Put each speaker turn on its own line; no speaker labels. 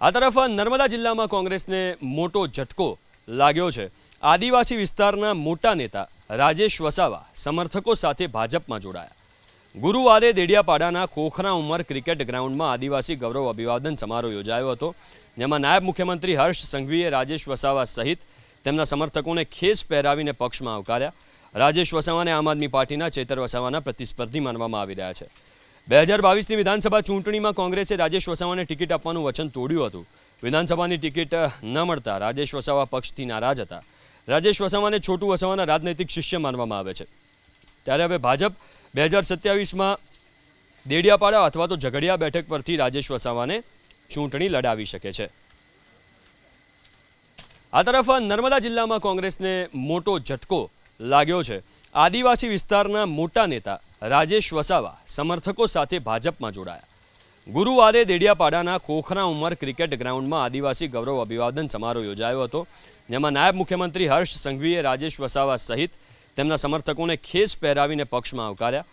આ તરફ નર્મદા જિલ્લામાં કોંગ્રેસને મોટો ઝટકો લાગ્યો છે। આદિવાસી વિસ્તારના મોટા નેતા રાજેશ વસાવા સમર્થકો સાથે ભાજપમાં જોડાયા। ગુરુવારે દેડિયાપાડાના ખોખરા ઉમર ક્રિકેટ ગ્રાઉન્ડમાં આદિવાસી ગૌરવ અભિવાદન સમારોહ યોજાયો હતો, જેમાં નાયબ મુખ્યમંત્રી હર્ષ સંઘવીએ રાજેશ વસાવા સહિત તેમના સમર્થકોને ખેસ પહેરાવીને પક્ષમાં આવકાર્યા। રાજેશ વસાવાને આમ આદમી પાર્ટીના ચેતર વસાવાના પ્રતિસ્પર્ધી માનવામાં આવી રહ્યા છે। 2022ની વિધાનસભા ચૂંટણીમાં કોંગ્રેસે રાજેશ વસાવાને ટિકિટ આપવાનું વચન તોડ્યું હતું। વિધાનસભાની ટિકિટ ન મળતા રાજેશ વસાવા પક્ષથી નારાજ હતા। રાજેશ વસાવાને છોટુ વસાવાના રાજનૈતિક શિષ્ય માનવામાં આવે છે, ત્યારે હવે ભાજપ 2027માં દેડિયાપાડા અથવા તો ઝઘડિયા બેઠક પરથી રાજેશ વસાવાને ચૂંટણી લડાવી શકે છે। આ તરફ નર્મદા જિલ્લામાં કોંગ્રેસને મોટો ઝટકો લાગ્યો છે। આદિવાસી વિસ્તારના મોટા નેતા રાજેશ વસાવા સમર્થકો સાથે ભાજપમાં જોડાયા। ગુરુવારે દેડિયાપાડાના ખોખરા ઉમર ક્રિકેટ ગ્રાઉન્ડમાં આદિવાસી ગૌરવ અભિવાદન સમારોહ યોજાયો હતો, જેમાં નાયબ મુખ્યમંત્રી હર્ષ સંઘવીએ રાજેશ વસાવા સહિત તેમના સમર્થકોને ખેસ પહેરાવીને પક્ષમાં આવકાર્યા।